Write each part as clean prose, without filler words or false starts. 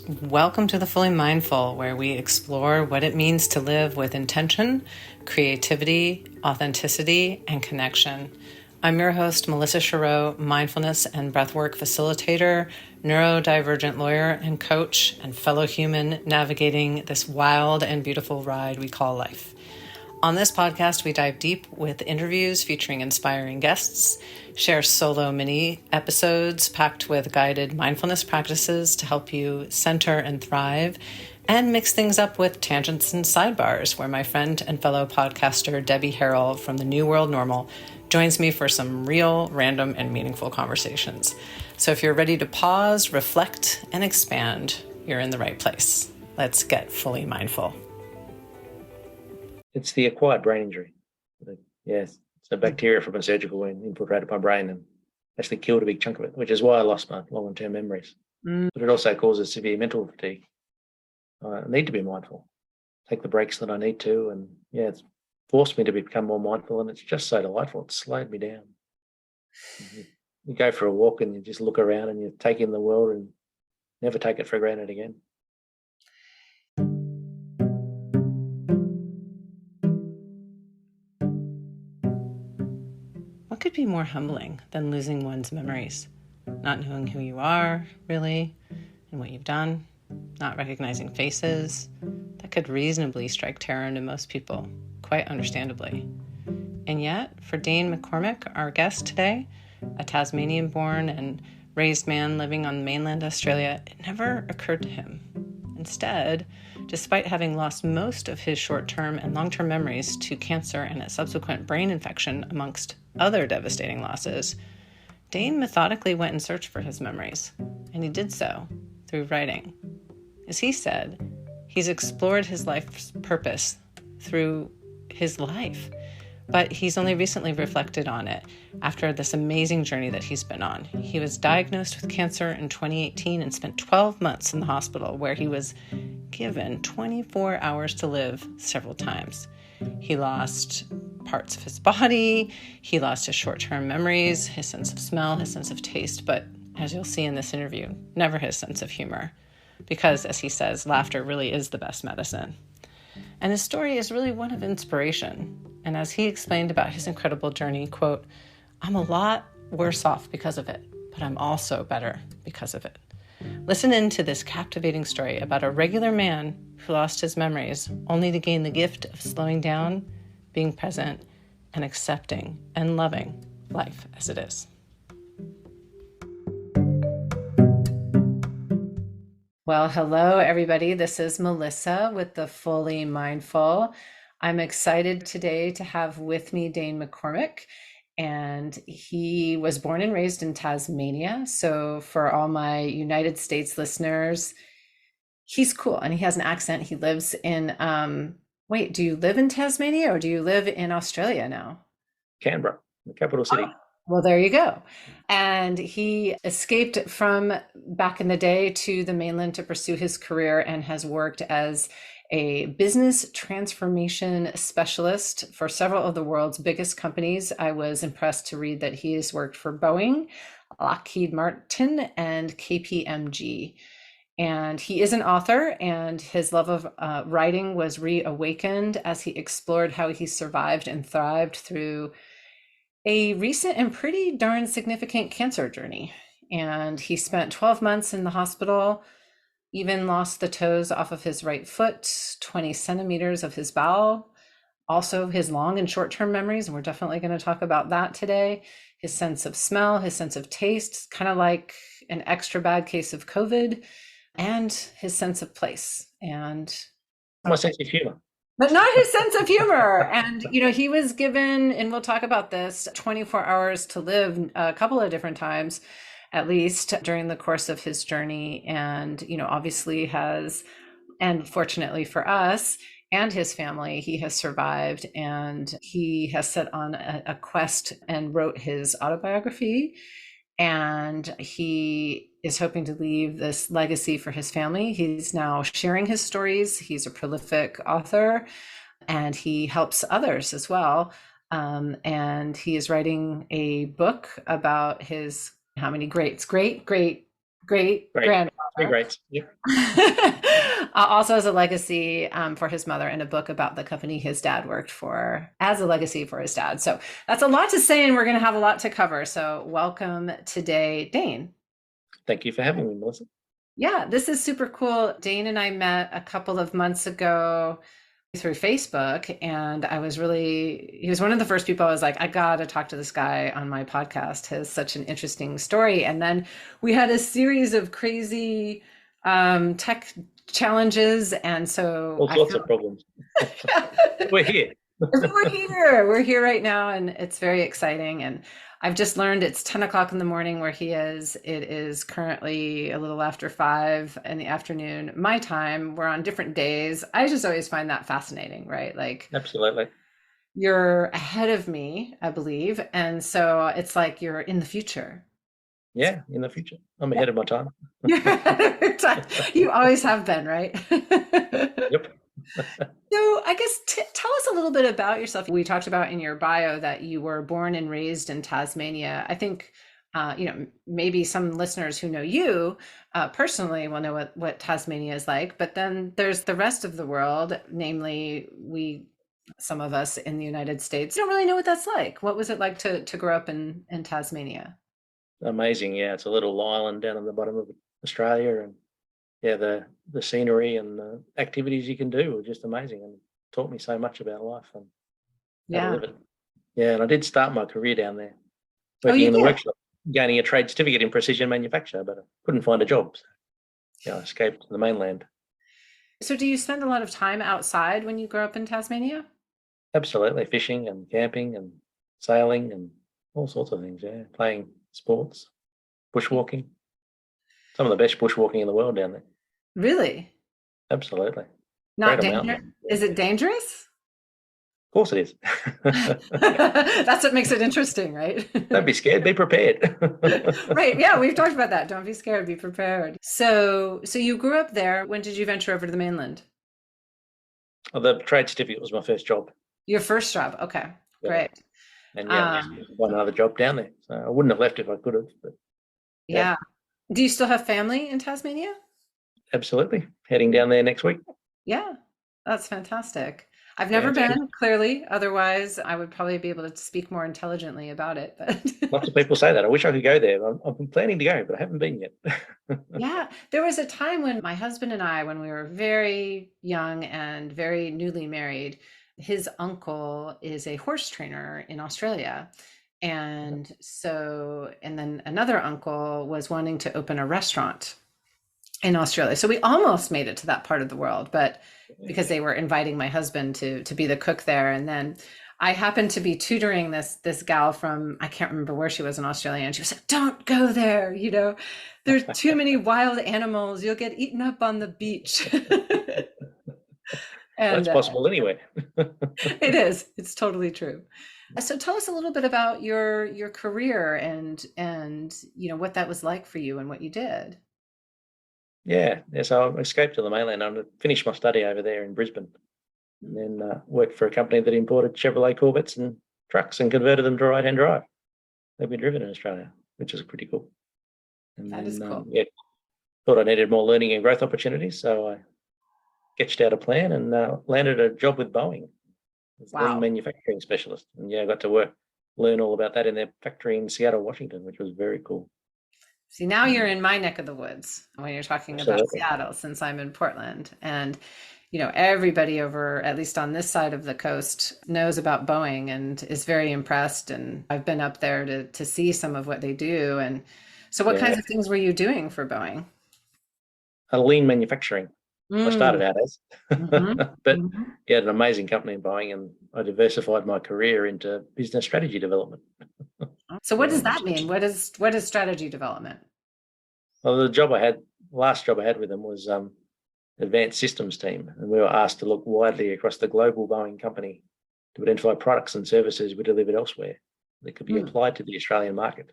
Welcome to The Fully Mindful, where we explore what it means to live with intention, creativity, authenticity, and connection. I'm your host, Melissa Chareau, mindfulness and breathwork facilitator, neurodivergent lawyer and coach, and fellow human navigating this wild and beautiful ride we call life. On this podcast, we dive deep with interviews featuring inspiring guests, share solo mini episodes packed with guided mindfulness practices to help you center and thrive, and mix things up with tangents and sidebars, where my friend and fellow podcaster Debbie Harrell from the New World Normal joins me for some real, random, and meaningful conversations. So if you're ready to pause, reflect, and expand, you're in the right place. Let's get fully mindful. It's the acquired brain injury. Yes, it's a bacteria from a surgical wound infiltrated my brain and actually killed a big chunk of it, which is why I lost my long-term memories. But it also causes severe mental fatigue. I need to be mindful, take the breaks that I need to, and it's forced me to become more mindful, and it's just so delightful. It's slowed me down. You go for a walk and you just look around and you take in the world and never take it for granted again. What could be more humbling than losing one's memories? Not knowing who you are, really, and what you've done, not recognizing faces. That could reasonably strike terror into most people, quite understandably. And yet, for Dane McCormack, our guest today, a Tasmanian-born and raised man living on mainland Australia, it never occurred to him. Instead, despite having lost most of his short-term and long-term memories to cancer and a subsequent brain infection amongst other devastating losses, Dane methodically went in search for his memories, and he did so through writing. As he said, he's explored his life's purpose through his life, but he's only recently reflected on it after this amazing journey that he's been on. He was diagnosed with cancer in 2018 and spent 12 months in the hospital, where he was given 24 hours to live several times. He lost parts of his body, he lost his short-term memories, his sense of smell, his sense of taste, but as you'll see in this interview, never his sense of humor. Because, as he says, laughter really is the best medicine. And his story is really one of inspiration. And as he explained about his incredible journey, quote, "I'm a lot worse off because of it, but I'm also better because of it." Listen into this captivating story about a regular man who lost his memories only to gain the gift of slowing down, being present, and accepting and loving life as it is. Well, hello, everybody. This is Melissa with The Fully Mindful. I'm excited today to have with me Dane McCormack, and he was born and raised in Tasmania. So for all my United States listeners, he's cool, and he has an accent. He lives in, wait, do you live in Tasmania or do you live in Australia now? Canberra, the capital city. Oh. Well, there you go. And he escaped from back in the day to the mainland to pursue his career and has worked as a business transformation specialist for several of the world's biggest companies. I was impressed to read that he has worked for Boeing, Lockheed Martin, and KPMG. And he is an author, and his love of writing was reawakened as he explored how he survived and thrived through a recent and pretty darn significant cancer journey. And he spent 12 months in the hospital, even lost the toes off of his right foot, 20 centimeters of his bowel, also his long and short-term memories, and we're definitely going to talk about that today, his sense of smell, his sense of taste, kind of like an extra bad case of COVID, and his sense of place. And my sense of humor. But not his sense of humor. And, he was given, and we'll talk about this, 24 hours to live a couple of different times, at least during the course of his journey. And, obviously has, and fortunately for us and his family, he has survived, and he has set on a quest and wrote his autobiography. And he is hoping to leave this legacy for his family. He's now sharing his stories. He's a prolific author, and he helps others as well. And he is writing a book about his, how many great great Great. Three grandfather. greats. Yep. Also as a legacy for his mother, and a book about the company his dad worked for as a legacy for his dad. So that's a lot to say, and we're going to have a lot to cover. So welcome today, Dane. Thank you for having me, Melissa. Yeah, this is super cool. Dane and I met a couple of months ago through Facebook, and he was one of the first people I was like, I gotta talk to this guy on my podcast. He has such an interesting story. And then we had a series of crazy tech challenges, and so All sorts of problems. We're here. we're here right now, and it's very exciting. And I've just learned it's 10 o'clock in the morning where he is. It is currently a little after 5 in the afternoon my time. We're on different days. I just always find that fascinating, right? Like, Absolutely. you're ahead of me, I believe, and so it's like you're in the future. Yeah, in the future. I'm ahead of my time. You always have been, right? Yep. So I guess tell us a little bit about yourself. We talked about in your bio that you were born and raised in Tasmania. I think, maybe some listeners who know you personally will know what Tasmania is like, but then there's the rest of the world, namely some of us in the United States don't really know what that's like. What was it like to grow up in Tasmania? Amazing. Yeah, it's a little island down at the bottom of Australia, and yeah, the scenery and the activities you can do are just amazing, and taught me so much about life and how to Yeah. live it. Yeah, and I did start my career down there, Oh, working you in the did? workshop, gaining a trade certificate in precision manufacture, but I couldn't find a job. So, yeah, I escaped to the mainland. So do you spend a lot of time outside when you grow up in Tasmania? Absolutely, fishing and camping and sailing and all sorts of things. Yeah, playing sports, bushwalking. Some of the best bushwalking in the world down there. Really? Absolutely, Not Crater dangerous? Mountain. Is it dangerous? Of course it is. That's what makes it interesting, right? Don't be scared. Be prepared. Right. Yeah, we've talked about that. Don't be scared, be prepared. So you grew up there. When did you venture over to the mainland? Well, the trade certificate was my first job. Your first job. Okay, Yeah. great. And yeah, I just find another job down there. So I wouldn't have left if I could have. But Yeah. Do you still have family in Tasmania? absolutely. Heading down there next week. Yeah, that's fantastic. I've Yeah, never it's good. been, clearly. Otherwise, I would probably be able to speak more intelligently about it. But Lots of people say that. I wish I could go there. I've been planning to go, but I haven't been yet. yeah, there was a time when my husband and I, when we were very young and very newly married, his uncle is a horse trainer in Australia. And so, and then another uncle was wanting to open a restaurant in Australia. So we almost made it to that part of the world, but because they were inviting my husband to be the cook there. And then I happened to be tutoring this gal from, I can't remember where she was in Australia, and she was like, don't go there, there's too many wild animals, you'll get eaten up on the beach. And That's possible anyway. it is, it's totally true. So tell us a little bit about your career and what that was like for you and what you did. Yeah. So I escaped to the mainland. I finished my study over there in Brisbane, and then worked for a company that imported Chevrolet Corvettes and trucks and converted them to right-hand drive. They've been driven in Australia, which is pretty cool. And That is cool. yeah, thought I needed more learning and growth opportunities, so I sketched out a plan and landed a job with Boeing as Wow. lean manufacturing specialist. And yeah, I got to learn all about that in their factory in Seattle, Washington, which was very cool. See, now you're in my neck of the woods when you're talking about Absolutely. Seattle, since I'm in Portland. And, everybody over, at least on this side of the coast, knows about Boeing and is very impressed. And I've been up there to see some of what they do. And so what kinds of things were you doing for Boeing? Lean manufacturing. I started out as, Mhm. but Mhm. yeah, an amazing company in Boeing, and I diversified my career into business strategy development. So what does that mean? What is strategy development? Well, last job I had with them was advanced systems team, and we were asked to look widely across the global Boeing company to identify products and services we delivered elsewhere that could be applied to the Australian market,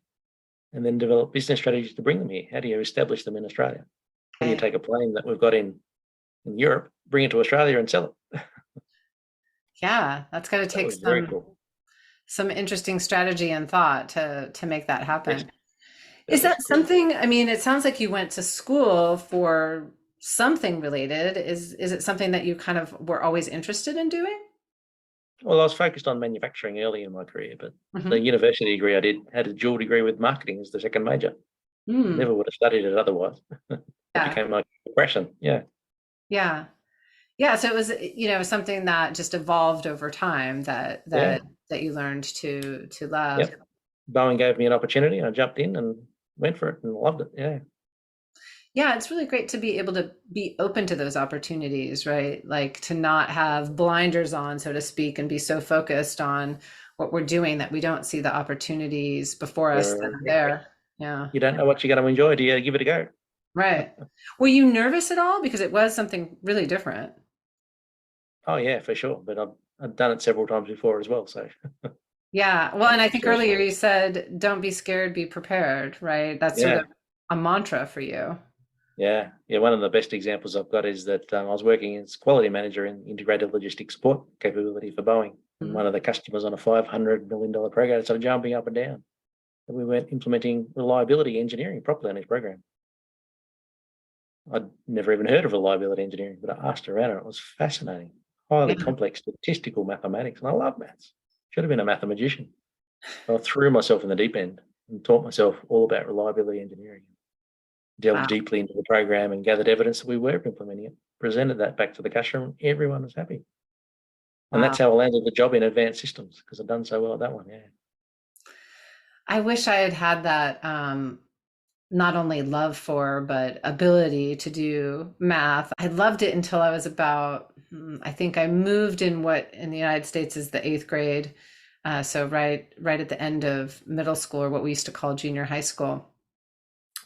and then develop business strategies to bring them here. How do you establish them in Australia? How do you take a plane that we've got in Europe, bring it to Australia and sell it? Yeah, that's got to That take was very cool. some interesting strategy and thought to make that happen. Is was that cool. something, I mean, it sounds like you went to school for something related. Is it something that you kind of were always interested in doing? Well, I was focused on manufacturing early in my career, but the Hmm. university degree I did had a dual degree with marketing as the second major. Mm, Never would have studied it otherwise. It yeah, became my passion. Yeah, yeah. Yeah, so it was, something that just evolved over time that yeah, you learned to love. yep. Boeing gave me an opportunity. I jumped in and went for it and loved it. Yeah, Yeah, it's really great to be able to be open to those opportunities, right? Like to not have blinders on, so to speak, and be so focused on what we're doing that we don't see the opportunities before us that are correct. there. Yeah, You don't know what you're going to enjoy. Do you give it a go? right. Were you nervous at all? Because it was something really different. Oh yeah, for sure. But I've done it several times before as well. So Yeah. Well, I'm and I not think stressed. earlier you said, don't be scared, be prepared, right? That's sort of Yeah, a mantra for you. yeah, yeah. One of the best examples I've got is that I was working as quality manager in integrated logistics support capability for Boeing, and Mhm. one of the customers on a $500 million program started jumping up and down. And we weren't implementing reliability engineering properly on his program. I'd never even heard of reliability engineering, but I asked around and it was fascinating. Highly Yeah. complex statistical mathematics, and I love maths. Should have been a mathematician. I threw myself in the deep end and taught myself all about reliability engineering. Delved Wow. deeply into the program and gathered evidence that we were implementing it. Presented that back to the customer, and everyone was happy. And Wow. that's how I landed the job in advanced systems because I'd done so well at that one. Yeah, I wish I had had that not only love for, but ability to do math. I loved it until I was about, I think I moved in what in the United States is the eighth grade. So right at the end of middle school, or what we used to call junior high school.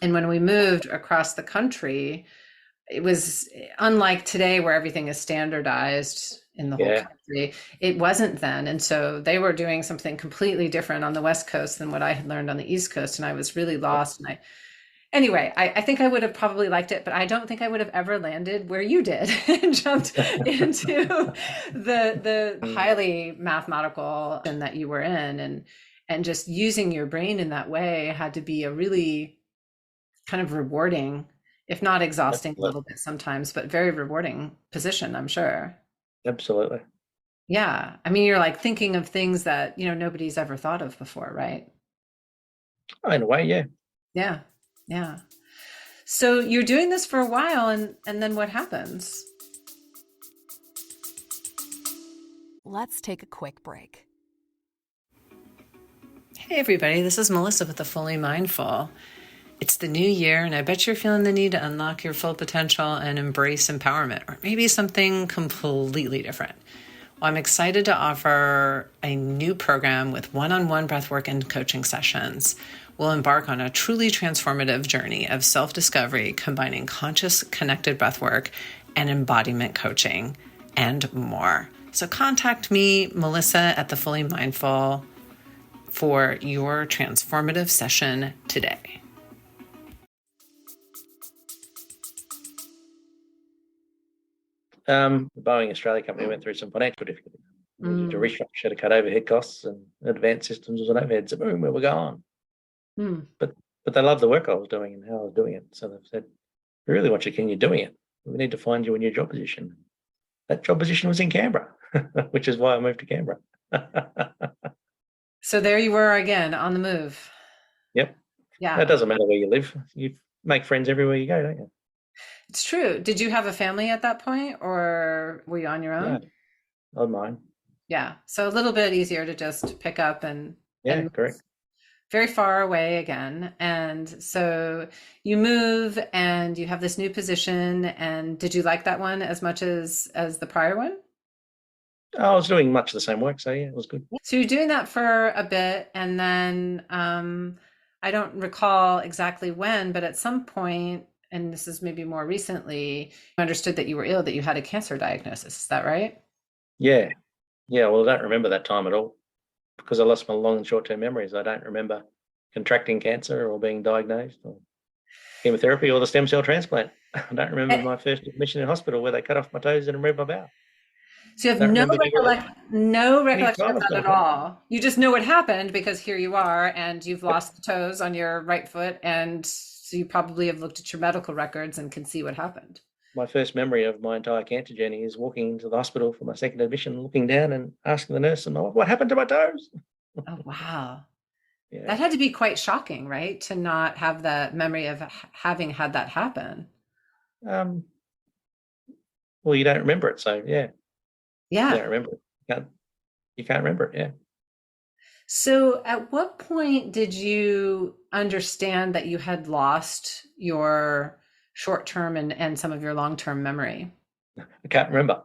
And when we moved across the country, it was unlike today where everything is standardized in the whole yeah, country. It wasn't then. And so they were doing something completely different on the West Coast than what I had learned on the East Coast. And I was really yep. lost. Anyway, I think I would have probably liked it, but I don't think I would have ever landed where you did and jumped into the Mm, highly mathematical and that you were in, and just using your brain in that way had to be a really kind of rewarding, if not exhausting a little absolutely, bit sometimes, but very rewarding position, I'm sure. absolutely. Yeah. I mean, you're like thinking of things that, nobody's ever thought of before, right? Oh, in a way, yeah. Yeah. Yeah. So you're doing this for a while, and then what happens? Let's take a quick break. Hey everybody, this is Melissa with the Fully Mindful. It's the new year, and I bet you're feeling the need to unlock your full potential and embrace empowerment, or maybe something completely different. Well, I'm excited to offer a new program with one-on-one breathwork and coaching sessions. We'll embark on a truly transformative journey of self-discovery, combining conscious, connected breathwork and embodiment coaching, and more. So contact me, Melissa at the Fully Mindful, for your transformative session today. The Boeing Australia company went through some financial difficulties. Needed to Mm. restructure to cut overhead costs and advanced systems was an overhead. So boom, where we're going. Mm. But they love the work I was doing and how I was doing it. So they've said, we really want you, can you doing it? We need to find you a new job position. That job position was in Canberra, which is why I moved to Canberra. So there you were again on the move. Yep. It Yeah, doesn't matter where you live. You make friends everywhere you go, don't you? it's true. Did you have a family at that point, or were you on your Yeah, own? I don't mind. Yeah, so a little bit easier to just pick up Yeah, and correct. move very far away again. And so you move and you have this new position. And did you like that one as much as the prior one? I was doing much the same work, so yeah, it was good. So you're doing that for a bit, and then I don't recall exactly when, but at some point, and this is maybe more recently, you understood that you were ill, that you had a cancer diagnosis. Is that right? Yeah, yeah. Well, I don't remember that time at all because I lost my long and short-term memories. I don't remember contracting cancer or being diagnosed or chemotherapy or the stem cell transplant. I don't remember Eh, my first admission in hospital where they cut off my toes and removed my bowel. So you have Don't no remember no any recollection time of it's that gone at on. all. You just know what happened because here you are and you've lost the toes on your right foot, and so you probably have looked at your medical records and can see what happened. My first memory of my entire cancer journey is walking into the hospital for my second admission, looking down and asking the nurse, "What happened to my toes?" Oh, wow. Yeah. That had to be quite shocking, right? To not have that memory of having had that happen. Um, well, you don't remember it, so yeah, you Yeah. don't remember it. You can't remember it. Yeah. So at what point did you understand that you had lost your short-term and some of your long-term memory? I can't remember.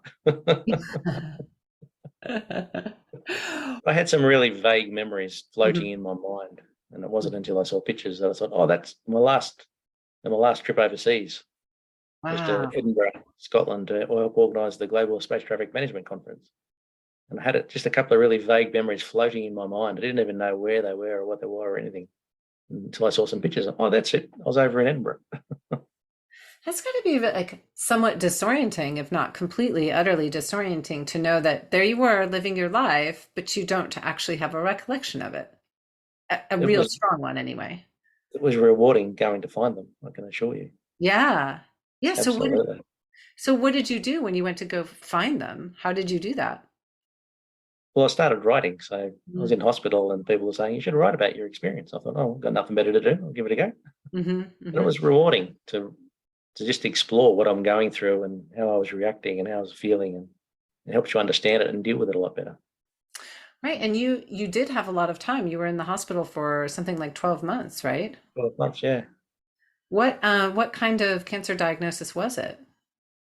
I had some really vague memories floating Mhm. in my mind, and it wasn't until I saw pictures that I thought, "Oh, that's my last trip overseas was to Wow. Edinburgh, Scotland, to help organise the Global Space Traffic Management Conference." And I had just a couple of really vague memories floating in my mind. I didn't even know where they were or what they were or anything until I saw some pictures. Oh, that's it. I was over in Edinburgh. That's got to be like somewhat disorienting, if not completely, utterly disorienting, to know that there you were living your life, but you don't actually have a recollection of it. A It real was strong one, anyway. it was rewarding going to find them, I can assure you. Yeah. Yeah. Absolutely. So what did you do when you went to go find them? How did you do that? Well, I started writing. So I was Mm-hmm. in hospital and people were saying, "You should write about your experience." I thought, "Oh, I've got nothing better to do. I'll give it a go." And it Mm-hmm. was rewarding to just explore what I'm going through and how I was reacting and how I was feeling, and it helps you understand it and deal with it a lot better. Right. And you did have a lot of time. You were in the hospital for something like 12 months, right? 12 months, yeah. What kind of cancer diagnosis was it?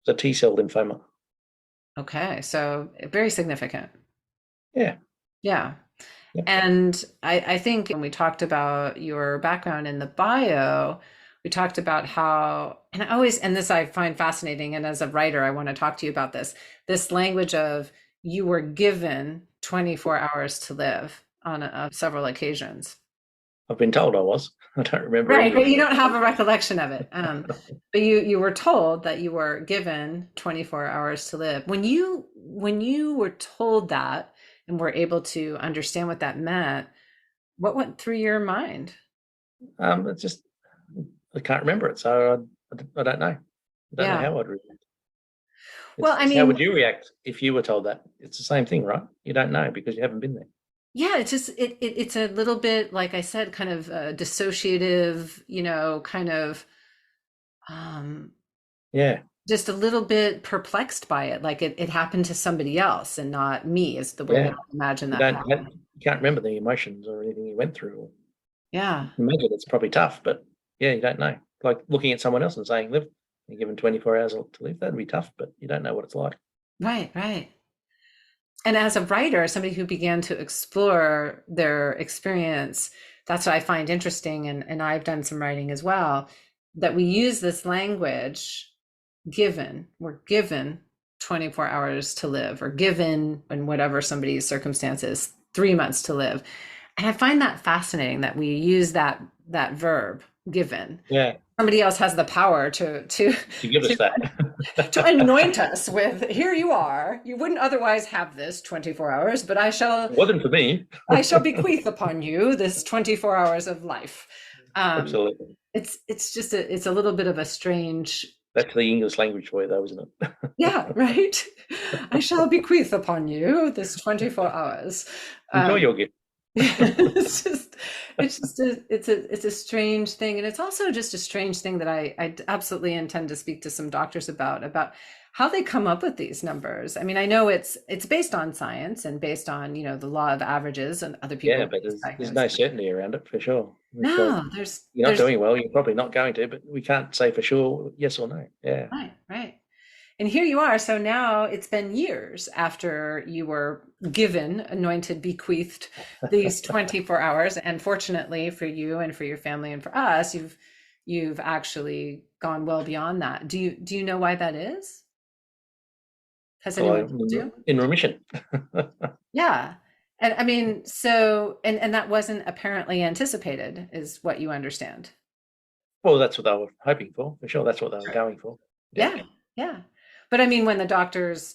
It's a T-cell lymphoma. Okay, so very significant. Yeah. Yeah. Yep. And I think when we talked about your background in the bio, we talked about how, and I always, and this I find fascinating, and as a writer, I want to talk to you about this language of you were given 24 hours to live on several occasions. I've been told I was. I don't remember Right, any of but it. you don't have a recollection of it. But you were told that you were given 24 hours to live. When you were told that and were able to understand what that meant, what went through your mind? It's just I can't remember it, so I don't know. I don't know Yeah. how I'd react. Well, I It's how would mean, you react if you were told that? It's the same thing, right? You don't know because you haven't been there. yeah, it's just it's a little bit, like I said, kind of dissociative, kind of um Yeah. just a little bit perplexed by it. Like it happened to somebody else and not me, is the way that Yeah. I imagine You that don't happening. you can't remember the emotions or anything you went through. Yeah. Imagine it's probably tough, but yeah, you don't know. Like looking at someone else and saying, "Live," you're given 24 hours to live. That'd be tough, but you don't know what it's like. Right, right. And as a writer, somebody who began to explore their experience, that's what I find interesting. And I've done some writing as well, that we use this language we're given 24 hours to live, or given, in whatever somebody's circumstances, 3 months to live. And I find that fascinating that we use that verb, given. Yeah, Somebody else has the power to to give us that. to anoint us with, here you are, you wouldn't otherwise have this 24 hours, but I shall It wasn't for me. bequeath upon you this 24 hours of life. um Absolutely. it's just it's a little bit of a strange. That's the English language for you, though, isn't it? Yeah, right. I shall bequeath upon you this 24 hours. Enjoy um your gift. it's a strange thing, and it's also just a strange thing that I absolutely intend to speak to some doctors about how they come up with these numbers. I mean, I know it's based on science and based on the law of averages and other people Yeah, with but these there's no diagnoses. certainty around it for sure. It's like No, there's you're not doing well, you're probably not going to, but we can't say for sure yes or no. Yeah. right, right. And here you are. So now it's been years after you were given, anointed, bequeathed these 24 hours. And fortunately for you and for your family and for us, you've actually gone well beyond that. Do you know why that is? Has Well, anyone told I'm you? in remission. Yeah. And I mean, so and that wasn't apparently anticipated, is what you understand. Well, that's what they were hoping for sure. That's what they were Sure. going for. Yeah. Yeah. Yeah. But I mean, when the doctors,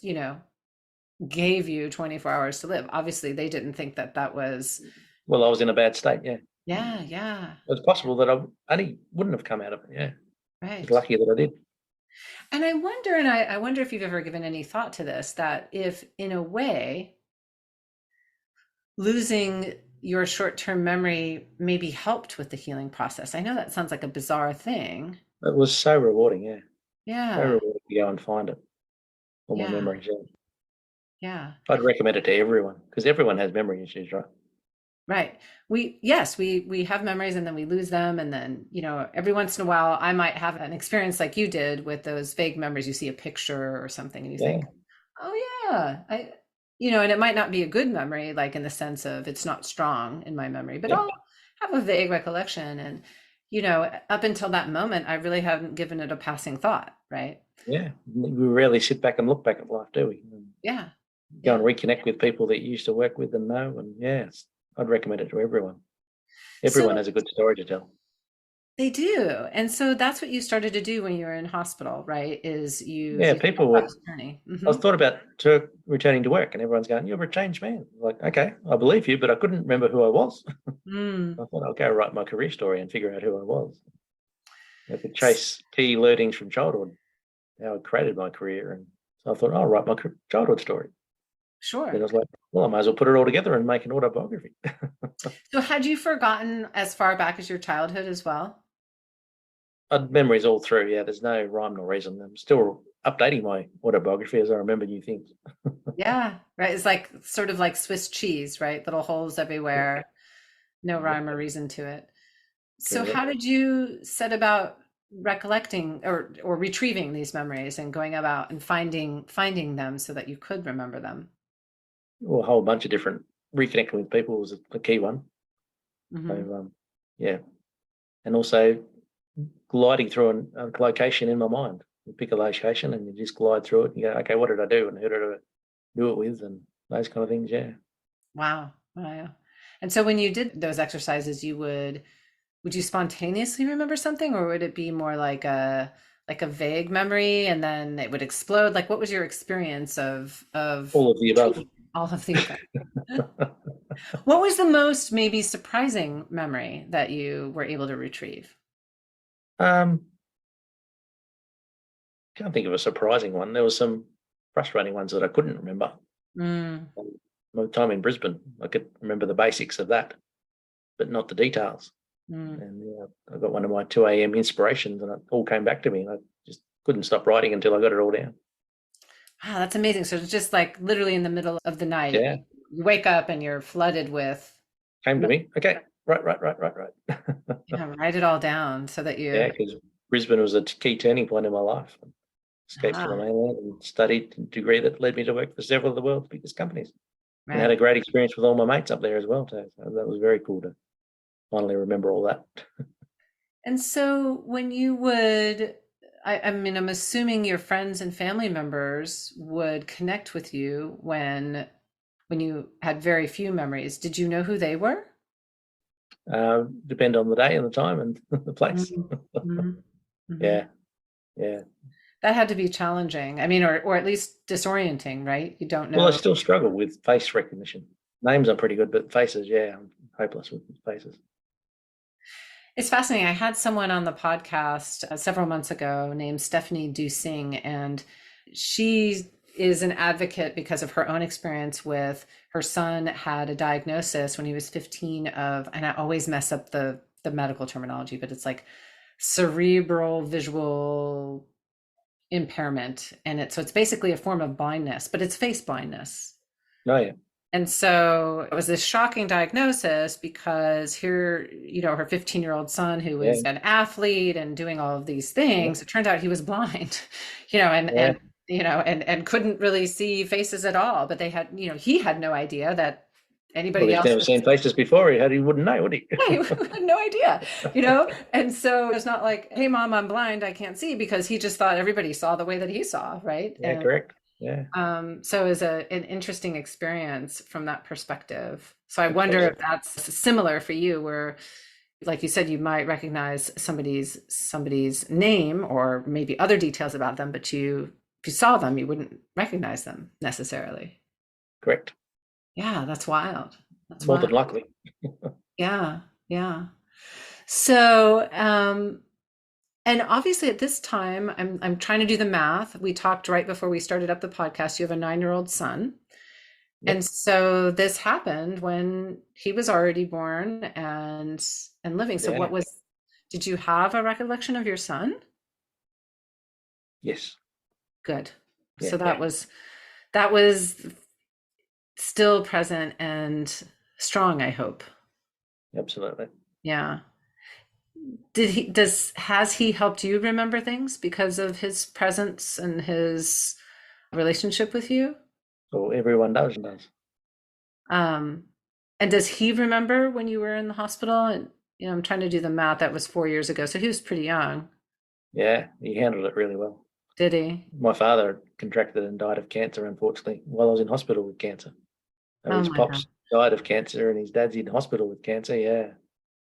gave you 24 hours to live. Obviously, they didn't think that that was. Well, I was in a bad state, yeah. Yeah, yeah. It's possible that I only wouldn't have come out of it, yeah. I was Right. lucky that I did. And I wonder if you've ever given any thought to this, that if in a way, losing your short-term memory maybe helped with the healing process. I know that sounds like a bizarre thing. It was so rewarding, yeah. So Yeah, rewarding to go and find it, all my yeah, memories, yeah. yeah. I'd recommend it to everyone because everyone has memory issues, right? Right. We have memories and then we lose them. And then, every once in a while, I might have an experience like you did with those vague memories. You see a picture or something and you Yeah, think, oh yeah, and it might not be a good memory, like in the sense of it's not strong in my memory, but yeah, I'll have a vague recollection. And, up until that moment, I really haven't given it a passing thought. Right. yeah. We rarely sit back and look back at life, do we? Yeah. Go Yeah. and reconnect with people that you used to work with and know, and I'd recommend it to everyone. Everyone So has a good story to tell. they do. And so that's what you started to do when you were in hospital, right? Is Yeah, you people started were. this journey. I thought about returning to work, and everyone's going, "You're a changed man." Like, okay, I believe you, but I couldn't remember who I was. Mm. I thought I'll go write my career story and figure out who I was. I could trace key learnings from childhood, how I created my career, and so I thought I'll write my childhood story. Then I Sure. was like, well, I might as well put it all together and make an autobiography. So had you forgotten as far back as your childhood as well? I'd memories all through. Yeah, there's no rhyme nor reason. I'm still updating my autobiography as I remember new things. Yeah, right. It's like sort of like Swiss cheese, right? Little holes everywhere, no rhyme or reason to it. So Correct. how did you set about recollecting or retrieving these memories and going about and finding them so that you could remember them? Well, a whole bunch of different reconnecting with people was a key one. So, Hmm. yeah, and also gliding through a location in my mind. You pick a location and you just glide through it. And you go, okay, what did I do and who did I do it with, and those kind of things. Yeah. Wow. Wow. And so when you did those exercises, would you spontaneously remember something, or would it be more like a vague memory and then it would explode? Like what was your experience of All of the above. retrieving all of the above? What was the most maybe surprising memory that you were able to retrieve? Um, can't think of a surprising one. There was some frustrating ones that I couldn't remember. Mm, My time in Brisbane, I could remember the basics of that, but not the details. mm. And I got one of my 2 a.m. inspirations, and it all came back to me. And I just couldn't stop writing until I got it all down. Wow, that's amazing. So it's just like literally in the middle of the night, Yeah, you wake up and you're flooded with, came to me. Okay, right. yeah, write it all down so that Yeah, you, because Brisbane was a key turning point in my life. Escaped from the ah, mainland and studied a degree that led me to work for several of the world's biggest companies. And had a right. great experience with all my mates up there as well, too. So that was very cool to finally remember all that. And so when you would, I mean, I'm assuming your friends and family members would connect with you when you had very few memories. Did you know who they were? Depend on the day and the time and the place. Mhm, mhm, mhm. Yeah, yeah. That had to be challenging. I mean, or at least disorienting, right? You don't Well, I know. still struggle with face recognition. Names I'm pretty good, but faces, yeah, I'm hopeless with faces. It's fascinating. I had someone on the podcast several months ago named Stephanie Dusing, and she is an advocate because of her own experience with her son had a diagnosis when he was 15 of, and I always mess up the medical terminology, but it's like cerebral visual impairment. And so it's basically a form of blindness, but it's face blindness. Oh, yeah, And so it was this shocking diagnosis because here, her 15-year-old son, who yeah, was an athlete and doing all of these yeah, things, it turned out he was blind, and yeah. and couldn't really see faces at all. But they had, he had no idea that Well, anybody he's else never was. seen faces before. He wouldn't know, would he? Yeah, he had no idea. And so it's not like, hey, mom, I'm blind, I can't see, because he just thought everybody saw the way that he saw, right? Yeah, correct. Yeah, So it was an interesting experience from that perspective. So I it wonder was. if that's similar for you, where, like you said, you might recognize somebody's name or maybe other details about them, but if you saw them, you wouldn't recognize them necessarily. Correct. Yeah, that's wild. That's More wild. than likely. Yeah, yeah. So, and obviously at this time, I'm trying to do the math. We talked right before we started up the podcast. You have a 9-year-old son. Yep. And so this happened when he was already born and living. So Yeah. did you have a recollection of your son? Yes. Good. Yeah. So that was still present and strong, I hope. Absolutely. Yeah. Has he helped you remember things because of his presence and his relationship with you? Well, everyone does. Um, and does he remember when you were in the hospital? And I'm trying to do the math. That was 4 years ago, so he was pretty young. Yeah, he handled it really well. Did he? My father contracted and died of cancer, unfortunately, while I was in hospital with cancer. And his pops died of cancer, and his dad's in hospital with cancer. Yeah.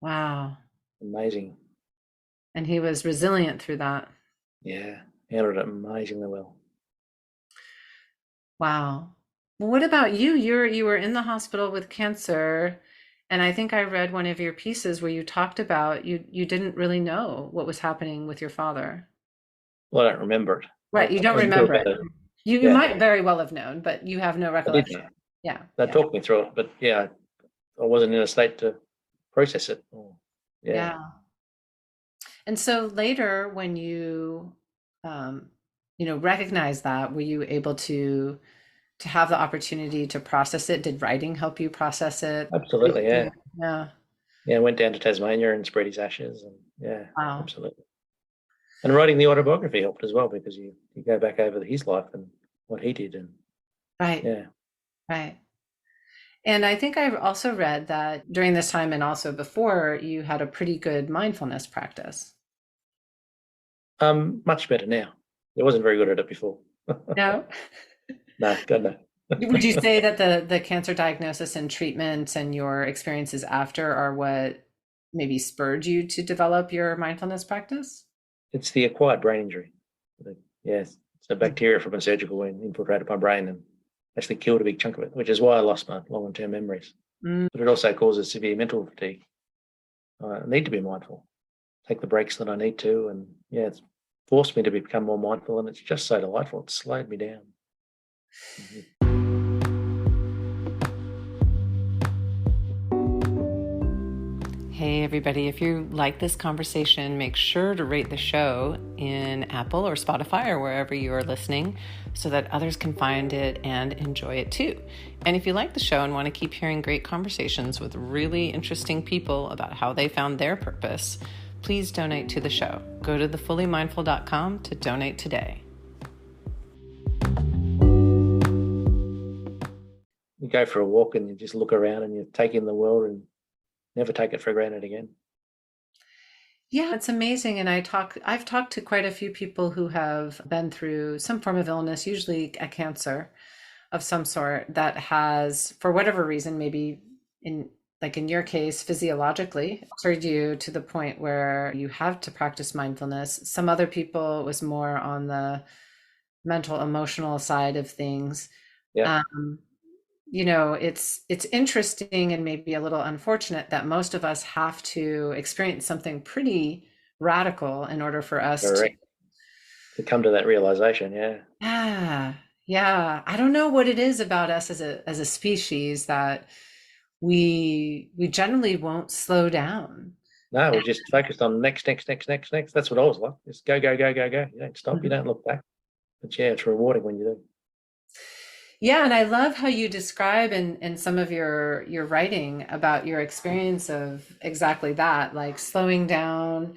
Wow. Amazing. And he was resilient through that. Yeah, handled it amazingly well. Wow. Well, what about you? You were in the hospital with cancer, and I think I read one of your pieces where you talked about you didn't really know what was happening with your father. Well, I don't remember it. Right, you don't remember it. You might very well have known, but you have no recollection. I did, yeah. They talked me through it, but yeah, I wasn't in a state to process it. Yeah. And so later, when you recognized that, were you able to have the opportunity to process it? Did writing help you process it? Absolutely, yeah. Yeah. Yeah, I went down to Tasmania and spread his ashes, and yeah, Wow. absolutely. And writing the autobiography helped as well, because you go back over his life and what he did, and right. Yeah. Right. And I think I've also read that during this time and also before, you had a pretty good mindfulness practice. Much better now. I wasn't very good at it before. No? No, God no. Would you say that the cancer diagnosis and treatment and your experiences after are what maybe spurred you to develop your mindfulness practice? It's the acquired brain injury. Yes, it's a bacteria from a surgical wound infiltrated my brain and actually killed a big chunk of it, which is why I lost my long-term memories. But it also causes severe mental fatigue. I need to be mindful, take the breaks that I need to, and yeah, it's forced me to become more mindful, and it's just so delightful. It's slowed me down. Hey everybody, if you like this conversation, make sure to rate the show in Apple or Spotify or wherever you are listening so that others can find it and enjoy it too. And if you like the show and want to keep hearing great conversations with really interesting people about how they found their purpose, please donate to the show. Go to thefullymindful.com to donate today. You go for a walk and you just look around and you take in the world and never take it for granted again. Yeah, it's amazing. And I've talked to quite a few people who have been through some form of illness, usually a cancer of some sort that has, for whatever reason, maybe in your case, physiologically, altered you to the point where you have to practice mindfulness. Some other people, it was more on the mental, emotional side of things. Yeah. It's interesting and maybe a little unfortunate that most of us have to experience something pretty radical in order for us to come to that realization. Yeah. I don't know what it is about us as a species that we generally won't slow down. No, we're just focused on next. That's what I was like. Just go. You don't stop. You don't look back. But yeah, it's rewarding when you do. Yeah, and I love how you describe in some of your writing about your experience of exactly that, like slowing down,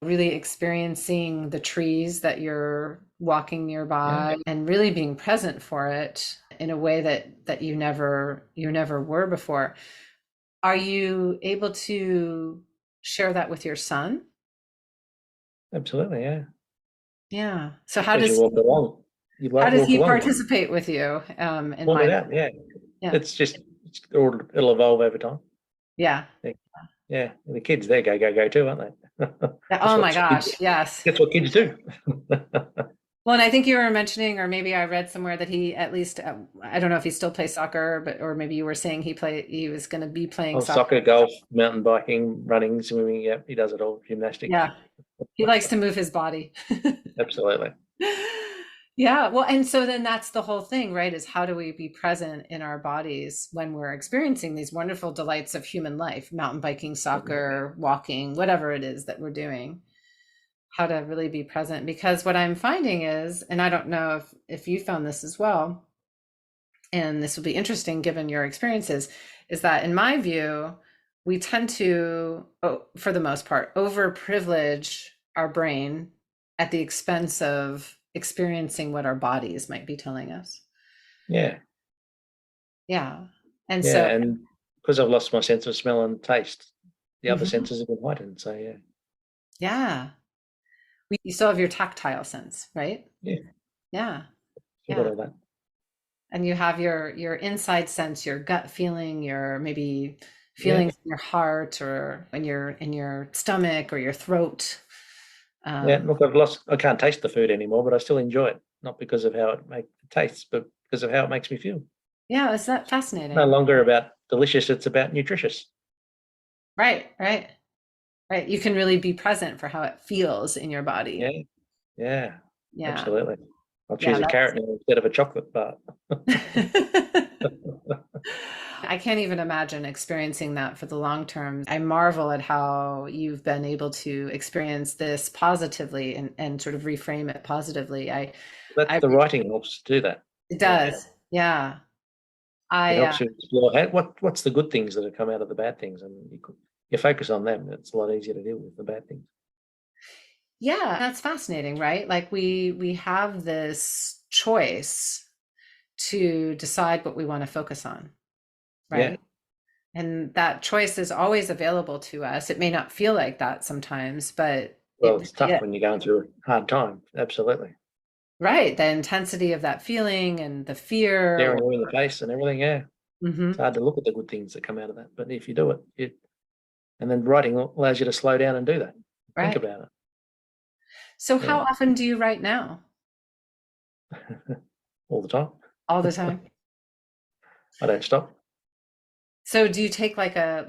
really experiencing the trees that you're walking nearby and really being present for it in a way that you never were before. Are you able to share that with your son? Absolutely, yeah. Yeah. So how does you walk along? How does he participate with you? Point it out, yeah. It'll evolve over time. Yeah. Yeah. The kids there go too, aren't they? Oh my gosh, yes. That's what kids do. Well, and I think you were mentioning, or maybe I read somewhere that he at least, I don't know if he still plays soccer, but or maybe you were saying he was going to be playing Oh, soccer. soccer, golf, mountain biking, running, swimming. Yeah, he does it all. Gymnastics. Yeah, he likes to move his body. Absolutely. Yeah, well, and so then that's the whole thing, right? Is how do we be present in our bodies when we're experiencing these wonderful delights of human life, mountain biking, soccer, walking, whatever it is that we're doing, how to really be present. Because what I'm finding is, and I don't know if you found this as well, and this will be interesting given your experiences, is that in my view, we tend to, for the most part, overprivilege our brain at the expense of experiencing what our bodies might be telling us. Yeah. Yeah. And Yeah. so, And because I've lost my sense of smell and taste, the other mhm, senses have been heightened. So yeah. yeah, you still have your tactile sense, right? Yeah. Yeah. Still got Yeah. all that. And you have your inside sense, your gut feeling, your maybe Yeah. feelings in your heart or in your stomach or your throat. Yeah. Um, Look, I can't taste the food anymore, but I still enjoy it. Not because of how it tastes, but because of how it makes me feel. yeah, is that No fascinating? longer about delicious, it's about nutritious. Right, right, right. You can really be present for how it feels in your Yeah. body. Yeah. Yeah, Absolutely. I'll choose yeah, a carrot now instead of a chocolate bar. that's I can't even imagine experiencing that for the long term. I marvel at how you've been able to experience this positively and sort of reframe it positively. That's I the writing helps to do that. It Yeah. does. Yeah. It I helps you explore what's the good things that have come out of the bad things, and you focus on them. It's a lot easier to deal with the bad things. Yeah, that's fascinating, right? Like we have this choice to decide what we want to focus on, Yeah. right? And that choice is always available to us. It may not feel like that sometimes, but it Well, really it's tough is. when you're going through a hard time. Absolutely. Right. The intensity of that feeling and the fear Staring or you in the face and everything. Yeah. It's Mhm. hard to look at the good things that come out of that. But if you do and then writing allows you to slow down and do that. Think Right. about So how it. often do you write now? Yeah. All the time. All the time? I don't stop. So do you take like a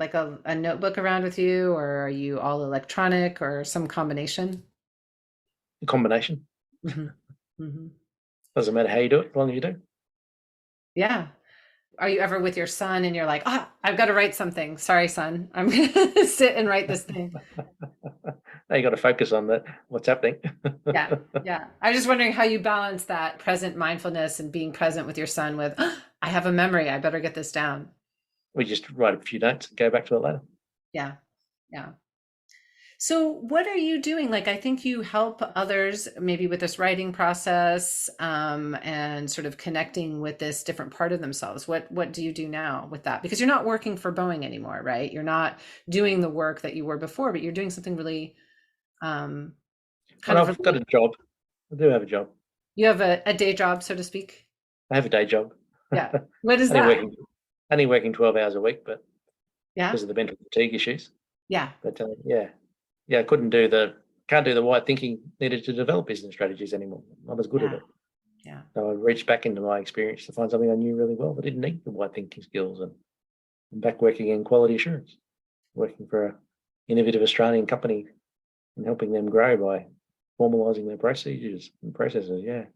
notebook around with you, or are you all electronic or some combination? A combination. Hmm. Hmm. Doesn't matter how you do it, as long as you do. Yeah. Are you ever with your son and you're like, I've got to write something. Sorry, son. I'm gonna sit and write this thing. Now you got to focus on that. What's happening? Yeah. Yeah. I was just wondering how you balance that present mindfulness and being present with your son with, I have a memory. I better get this down. We just write a few notes and go back to it later. Yeah. Yeah. So, what are you doing? Like, I think you help others maybe with this writing process, and sort of connecting with this different part of themselves. What do you do now with that? Because you're not working for Boeing anymore, right? You're not doing the work that you were before, but you're doing something really, um, And kind of I've got really. a job. I do have a job. You have a day job, so to speak. I have a day job. Yeah. What is only that? working only working 12 hours a week, but Yeah. because of the mental fatigue issues. Yeah. But I can't do the wide thinking needed to develop business strategies anymore. I'm not as good at Yeah. it. Yeah. So I reached back into my experience to find something I knew really well. I didn't need the wide thinking skills, and I'm back working in quality assurance, working for an innovative Australian company and helping them grow by formalising their procedures and processes. Yeah.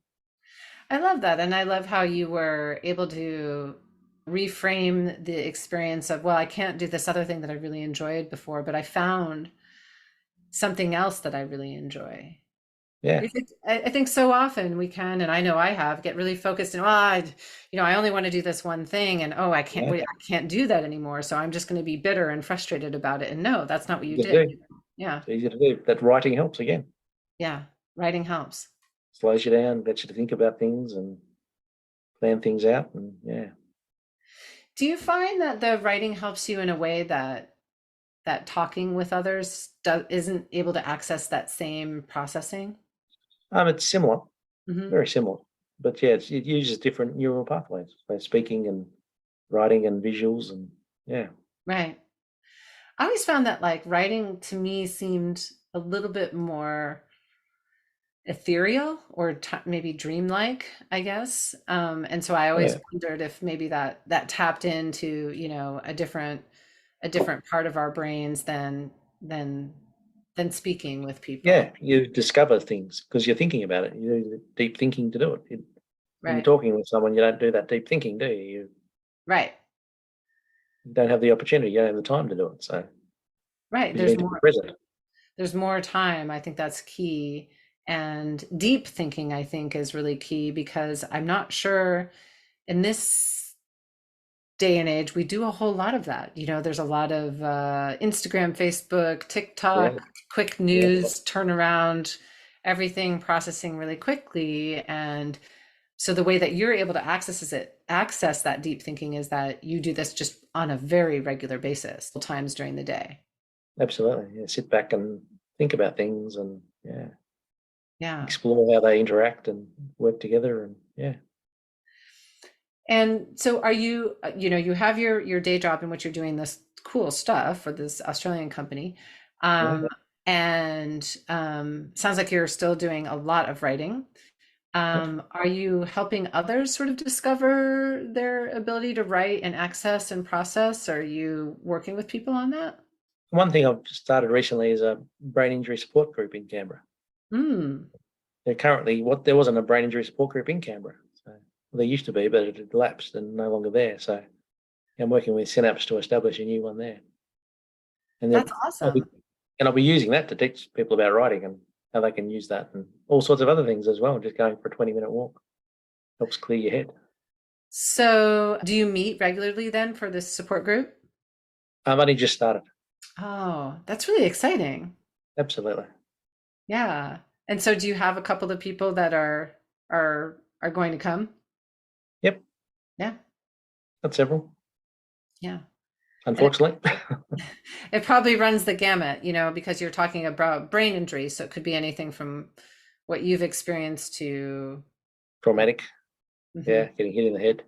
I love that. And I love how you were able to reframe the experience of, well, I can't do this other thing that I really enjoyed before, but I found something else that I really enjoy. Yeah. I think so often we can, and I know I have, get really focused and, well, I only want to do this one thing, and oh, Yeah. I can't do that anymore. So I'm just going to be bitter and frustrated about it. And no, that's not what you Easy to did. do. Yeah. It's easy to do. That writing helps again. Yeah. Writing helps. Slows you down, gets you to think about things and plan things out. And yeah. Do you find that the writing helps you in a way that talking with others isn't able to access that same processing? It's similar, Hmm. very similar. But yeah, it uses different neural pathways. So speaking and writing and visuals and yeah. Right. I always found that like writing to me seemed a little bit more ethereal or maybe dreamlike, I guess. And so I always Yeah, wondered if maybe that tapped into, a different part of our brains than than speaking with people. yeah. You discover things because you're thinking about it. You do the deep thinking to do it. When you're Right. talking with someone, you don't do that deep thinking, do you? Right. You don't have the opportunity. You don't have the time to do it. So Right. you need to be present. There's more time. I think that's key. And deep thinking, I think, is really key because I'm not sure in this day and age, we do a whole lot of that. There's a lot of Instagram, Facebook, Yeah, TikTok, quick yeah, news, turnaround, everything processing really quickly. And so the way that you're able to access that deep thinking is that you do this just on a very regular basis, times during the day. absolutely. Yeah, sit back and think about things and yeah, Yeah. explore how they interact and work together and yeah. And so are you, you have your day job in which you're doing this cool stuff for this Australian company. Yeah. And sounds like you're still doing a lot of writing. Yep. Are you helping others sort of discover their ability to write and access and process? Are you working with people on that? One thing I've started recently is a brain injury support group in Canberra. Mm, There wasn't a brain injury support group in Canberra. So well, there used to be, but it had lapsed and no longer there. So I'm working with Synapse to establish a new one there. And that's then awesome. I'll be using that to teach people about writing and how they can use that and all sorts of other things as well. Just going for a 20-minute walk helps clear your head. So do you meet regularly then for this support group? I've only just started. Oh, that's really exciting. Absolutely. Yeah. And so do you have a couple of people that are going to come? Yep, Yeah. that's several. Yeah. And Unfortunately, it probably runs the gamut, because you're talking about brain injury. So it could be anything from what you've experienced to, traumatic. Mhm. Yeah, getting hit in the head.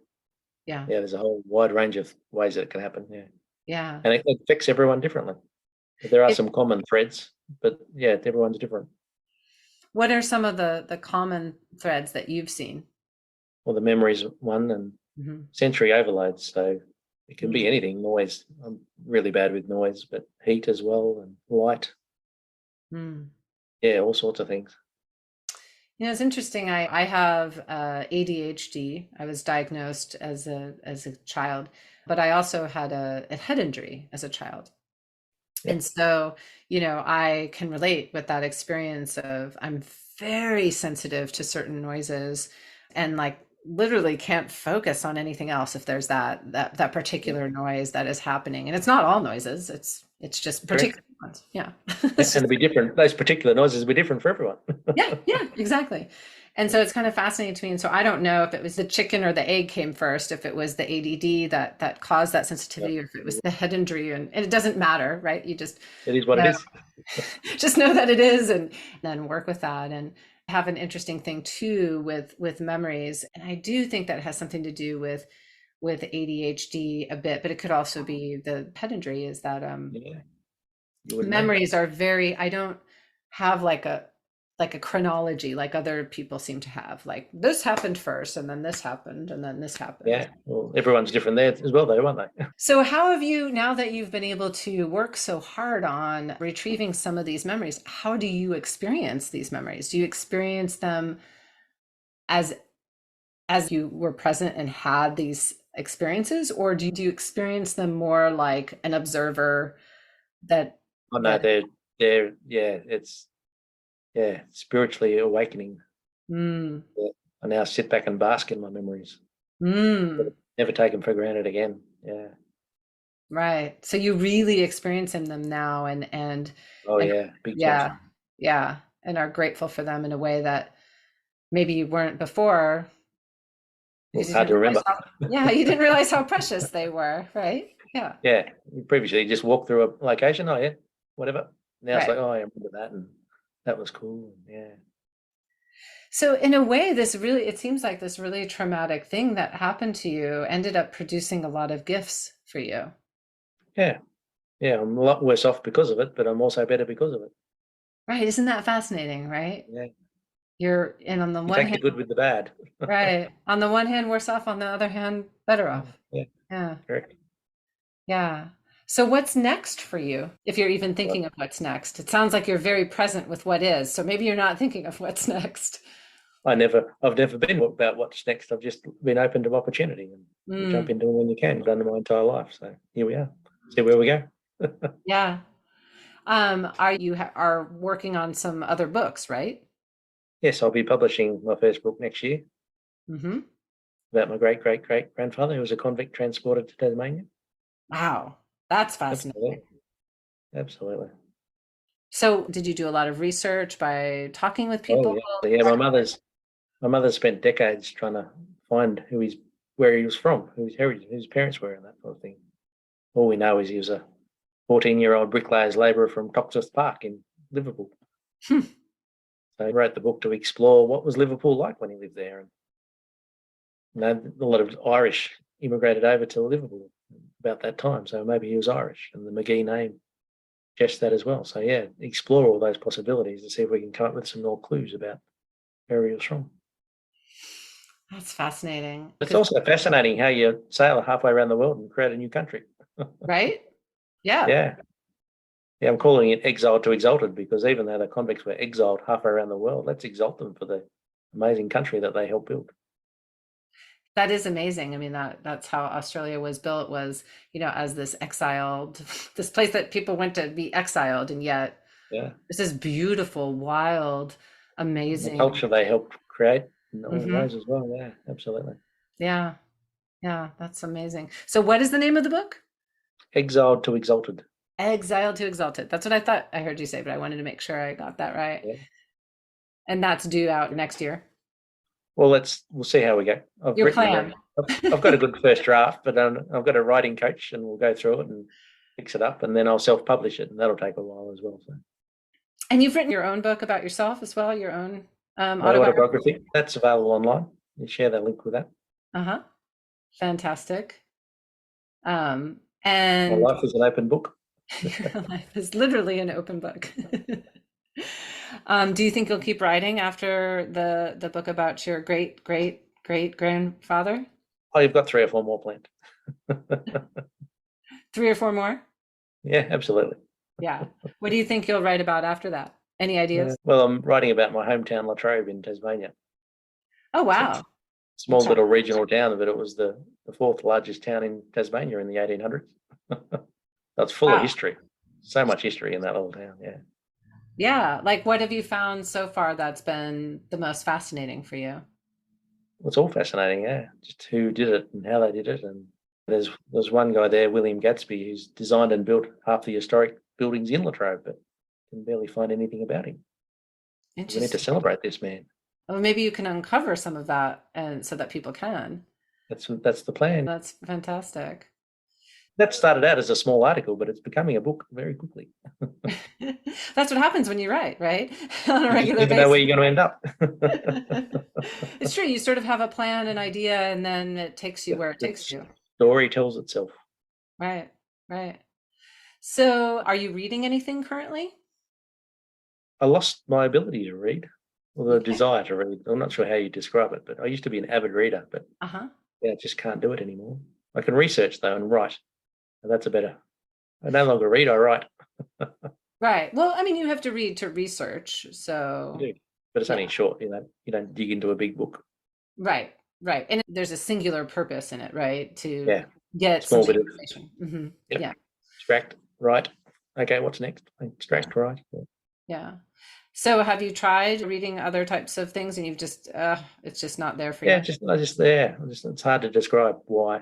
Yeah. Yeah, there's a whole wide range of ways that it can happen. Yeah, Yeah. and it affects everyone differently. But there are It, some common threads, but yeah, everyone's different. what are some of the common threads that you've seen? Well, the memories one and Mhm. sensory overloads. So it can be Mm. anything. Noise. I'm really bad with noise, but heat as well and light. Mm. Yeah, all sorts of things. It's interesting. I have ADHD. I was diagnosed as a child, but I also had a head injury as a child. Yep. And so, I can relate with that experience of I'm very sensitive to certain noises and like literally can't focus on anything else if there's that Yeah, particular noise that is happening. And it's not all noises, it's just correct. particular ones. Yeah. Yeah, It's and just it'll be different. Those particular noises will be different for everyone. yeah, yeah, exactly. And so it's kind of fascinating to me. And so I don't know if it was the chicken or the egg came first, if it was the ADD that caused that Yeah, sensitivity, or if it was the head injury, and it doesn't matter, right? You just it is what it know, is. just know that it is, and then work with that. And have an interesting thing too with memories. And I do think that has something to do with ADHD a bit, but it could also be the head injury. Is that Yeah, you wouldn't know. memories are very, I don't have like a chronology like other people seem to have, like this happened first and then this happened and then this happened. Yeah, well, everyone's different there as well, though, aren't they? So how have you, now that you've been able to work so hard on retrieving some of these memories, how do you experience these memories? Do you experience them as you were present and had these experiences, or do you experience them more like an observer that I know that they're yeah, it's yeah, spiritually awakening. mm, Yeah. I now sit back and bask in my memories. mm, Never take them for granted again. Yeah. right. So you really experiencing them now, Oh and yeah, big time. yeah, yeah, and are grateful for them in a way that maybe you weren't before Well, because you hard didn't to realize remember. how, yeah, you didn't realize how precious they were, right? Yeah, Yeah. Previously, you just walk through a location. Oh yeah, whatever. Now it's right. like, oh, I remember that, and that was cool. Yeah. So in a way, it seems like this really traumatic thing that happened to you ended up producing a lot of gifts for you. Yeah. Yeah. I'm a lot worse off because of it, but I'm also better because of it. Right. Isn't that fascinating, right? Yeah. And on the You one take hand, the good with the bad. right. On the one hand, worse off. On the other hand, better off. Yeah, Yeah. correct. Yeah. So what's next for you? If you're even Well, thinking of what's next, it sounds like you're very present with what is. So maybe you're not thinking of what's next. I've never been about what's next. I've just been open to opportunity and you jump into it when you can. I've done it my entire life. So here we are. See where we go. Yeah. Are working on some other books, right? Yes, I'll be publishing my first book next year Mm-hmm. about my great great great grandfather who was a convict transported to Tasmania. Wow. That's fascinating. Absolutely. Absolutely. So did you do a lot of research by talking with Oh people? yeah. Yeah, my mother spent decades trying to find where he was from, whose heritage, whose parents were, and that sort of thing. All we know is he was a 14-year-old bricklayer's labourer from Toxteth Park in Liverpool. Hmm. So he wrote the book to explore what was Liverpool like when he lived there. And a lot of Irish immigrated over to Liverpool about that time, so maybe he was Irish, and the McGee name suggests that as well. So yeah, explore all those possibilities and see if we can come up with some more clues about where he was from. That's fascinating. It's also fascinating how you sail halfway around the world and create a new country. Right? Yeah. Yeah. Yeah, I'm calling it exiled to exalted because even though the convicts were exiled halfway around the world, let's exalt them for the amazing country that they helped build. That is amazing. I mean, that's how Australia was built, was, as this exiled, this place that people went to be exiled, and yet Yeah. this is beautiful, wild, And the amazing. culture they helped create in all Mhm. ways as well. Yeah, absolutely. Yeah. Yeah, that's amazing. So what is the name of the book? Exiled to exalted. Exiled to Exalted. That's what I thought I heard you say, but I wanted to make sure I got that right. Yeah. And that's due out next year. Well, we'll see how we go. Your plan. I've got a good first draft, but I've got a writing coach, and we'll go through it and fix it up, and then I'll self-publish it, and that'll take a while as well. So. And you've written your own book about yourself as well, your own My autobiography. That's available online. You share that link with that. Uh-huh. Fantastic. My And life is an open book. your life is literally an open book. Do you think you'll keep writing after the book about your great great great grandfather? Oh, you've got 3 or 4 more planned. 3 or 4 more? Yeah, absolutely. Yeah. What do you think you'll write about after that? Any ideas? Well, I'm writing about my hometown, Latrobe in Tasmania. Oh, wow. Small little regional town, but it was the 4th largest town in Tasmania in the 1800s. It's full of history. So much history in that little town, yeah. Yeah. Like, what have you found so far that's been the most fascinating for you? Well, it's all fascinating, yeah. Just who did it and how they did it. And there's one guy there, William Gatsby, who's designed and built half the historic buildings in Latrobe, but can barely find anything about him. We need to celebrate this man. Well, maybe you can uncover some of that, and so that people can. That's the plan. That's fantastic. That started out as a small article, but it's becoming a book very quickly. That's what happens when you write, right? On a You regular basis. never know where you're going to end up. It's true. You sort of have a plan, an idea, and then it takes you where it takes you. Story tells itself. Right, right. So, are you reading anything currently? I lost my ability to read, or the desire to read. I'm not sure how you describe it, but I used to be an avid reader, but yeah, I just can't do it anymore. I can research though and write, and that's better. I no longer read; I write. Right. Well, I mean, you have to read to research, so. You do, but it's only short. You don't dig into a big book. Right, right, and there's a singular purpose in it, right? To get small some bit information. Mm-hmm. Yeah. Extract, write. Okay, what's next? Extract, write. Yeah. So have you tried reading other types of things and you've just it's just not there for you? It's hard to describe why.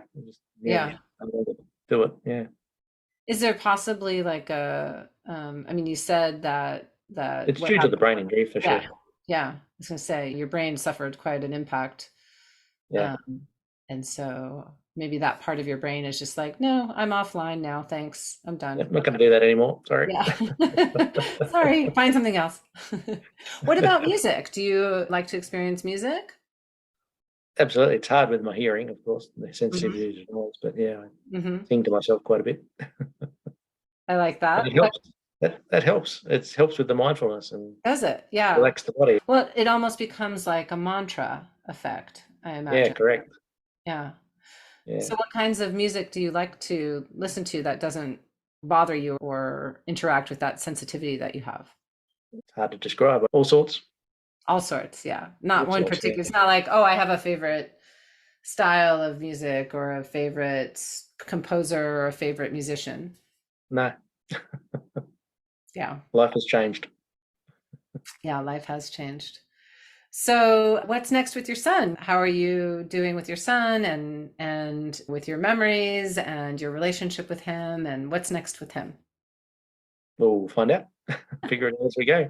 I don't do it. Yeah. Is there possibly like I mean, you said that it's due to the brain injury for sure. Yeah. I was gonna say your brain suffered quite an impact. Yeah. And so maybe that part of your brain is just like, no, I'm offline now. Thanks. I'm done. I'm not going to do that anymore. Sorry. Yeah. Sorry. Find something else. What about music? Do you like to experience music? Absolutely. It's hard with my hearing, of course, the sensitivity to noise, but yeah, I sing to myself quite a bit. I like that. It that helps. It helps with the mindfulness and Does it? Yeah. relax the body. Well, it almost becomes like a mantra effect, I Yeah, imagine. correct. Yeah. Yeah. So what kinds of music do you like to listen to that doesn't bother you or interact with that sensitivity that you have? It's hard to describe. All sorts. All sorts, yeah. Not All one sorts, particular. yeah. It's not like, oh, I have a favorite style of music or a favorite composer or a favorite musician. No, Yeah. life has changed. Yeah, life has changed. So, what's next with your son? How are you doing with your son and with your memories and your relationship with him, and what's next with him? We'll find out. Figure it out as we go. Yeah,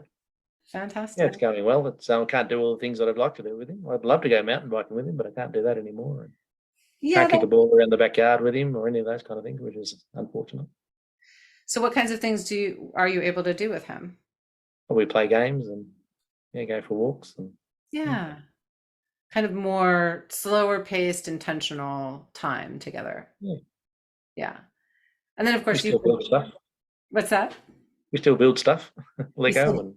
Fantastic. it's going well. I can't do all the things that I'd like to do with him. I'd love to go mountain biking with him, but I can't do that anymore. Yeah. Can't kick a ball around the backyard with him or any of those kind of things, which is unfortunate. So, what kinds of things are you able to do with him? We play games and go for walks and Yeah. Kind of more slower paced, intentional time together. Yeah. Yeah. And then, of we course, still build stuff. what's that? We still build stuff, Lego still- and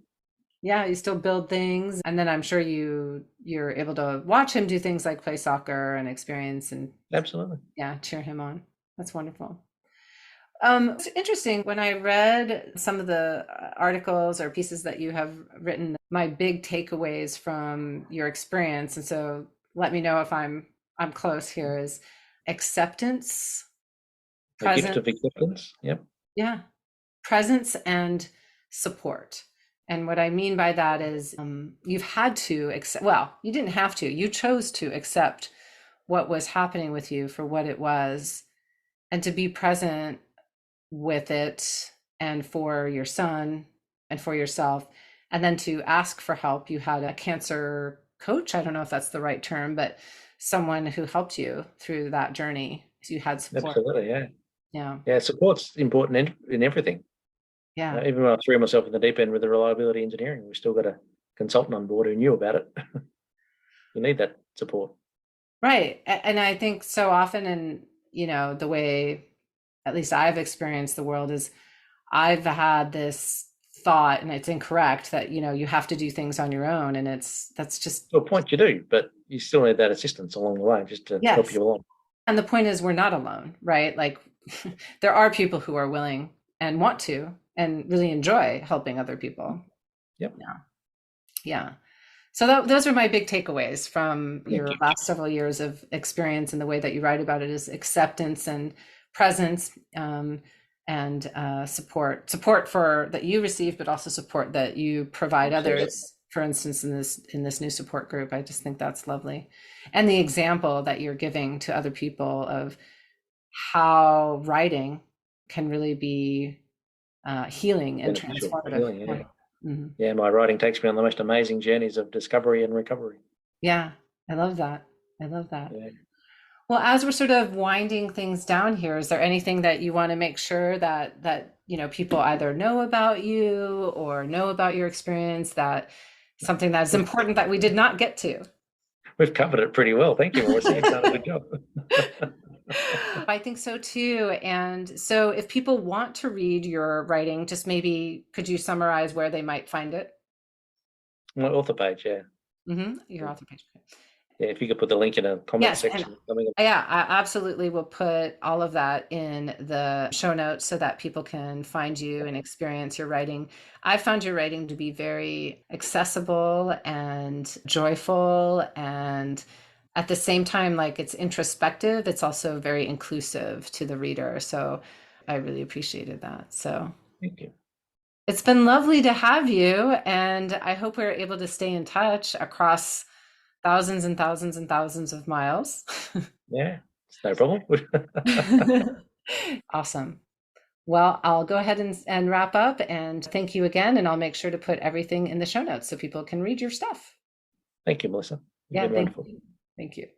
Yeah, you still build things. And then I'm sure you're able to watch him do things like play soccer and experience and absolutely. cheer him on. That's wonderful. It's interesting. When I read some of the articles or pieces that you have written, my big takeaways from your experience, and so let me know if I'm close here, is acceptance, The gift presence, of acceptance. Yep. yeah, presence and support. And what I mean by that is you've had to accept, well, you didn't have to, you chose to accept what was happening with you for what it was and to be present with it and for your son and for yourself, and then to ask for help. You had a cancer coach. I don't know if that's the right term, but someone who helped you through that journey. So you had support. Absolutely, yeah. Yeah. Yeah, support's important in everything. Yeah. Even when I threw myself in the deep end with the reliability engineering, we still got a consultant on board who knew about it. You need that support. Right. And I think so often in, the way at least I've experienced the world is I've had this thought, and it's incorrect, that, you have to do things on your own. And that's just. To a point you do, but you still need that assistance along the way just to help you along. And the point is we're not alone, right? Like there are people who are willing and want to and really enjoy helping other people. Yep. Yeah. So those are my big takeaways from Thank your you. last several years of experience, and the way that you write about it is acceptance and presence, and support for that you receive, but also support that you provide others. For instance, in this new support group, I just think that's lovely. And the example that you're giving to other people of how writing can really be healing and Beneficial, transformative. healing, yeah. Mm-hmm. Yeah, my writing takes me on the most amazing journeys of discovery and recovery. Yeah, I love that. Yeah. Well, as we're sort of winding things down here, is there anything that you want to make sure that people either know about you or know about your experience, that something that's important that we did not get to? We've covered it pretty well. Thank you, Melissa. You've done a good job. I think so too. And so if people want to read your writing, just maybe could you summarize where they might find it? My author page, yeah. Mm-hmm. Your author page. Yeah, if you could put the link in a comment section. Yeah, I absolutely will put all of that in the show notes so that people can find you and experience your writing. I found your writing to be very accessible and joyful, and at the same time, like, it's introspective. It's also very inclusive to the reader. So I really appreciated that. So thank you. It's been lovely to have you, and I hope we're able to stay in touch across thousands and thousands and thousands of miles. Yeah, it's no problem. Awesome. Well, I'll go ahead and wrap up, and thank you again. And I'll make sure to put everything in the show notes so people can read your stuff. Thank you, Melissa. You've been wonderful. You. Thank you.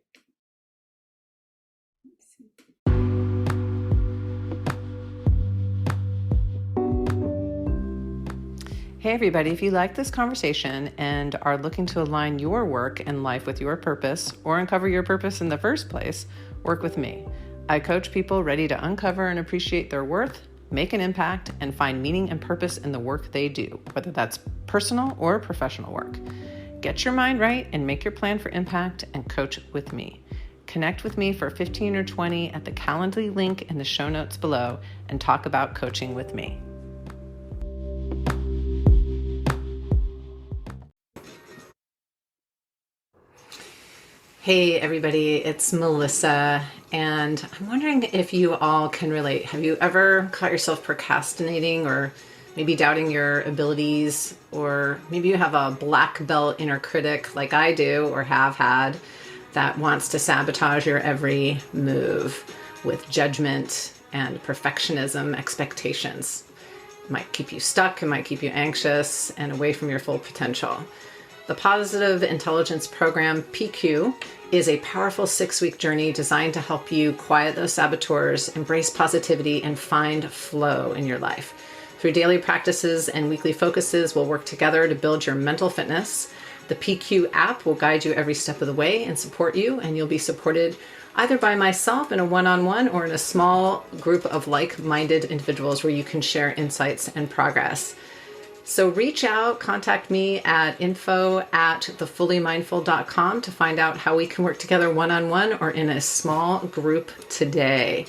Hey, everybody, if you like this conversation and are looking to align your work and life with your purpose, or uncover your purpose in the first place, work with me. I coach people ready to uncover and appreciate their worth, make an impact, and find meaning and purpose in the work they do, whether that's personal or professional work. Get your mind right and make your plan for impact and coach with me. Connect with me for 15 or 20 at the Calendly link in the show notes below and talk about coaching with me. Hey everybody, it's Melissa, and I'm wondering if you all can relate. Have you ever caught yourself procrastinating or maybe doubting your abilities, or maybe you have a black belt inner critic like I do or have had that wants to sabotage your every move with judgment and perfectionism expectations? It might keep you stuck, it might keep you anxious and away from your full potential. The Positive Intelligence Program, PQ, is a powerful 6-week journey designed to help you quiet those saboteurs, embrace positivity, and find flow in your life. Through daily practices and weekly focuses, we'll work together to build your mental fitness. The PQ app will guide you every step of the way and support you, and you'll be supported either by myself in a one-on-one or in a small group of like-minded individuals where you can share insights and progress. So reach out, contact me at info@thefullymindful.com to find out how we can work together one-on-one or in a small group today.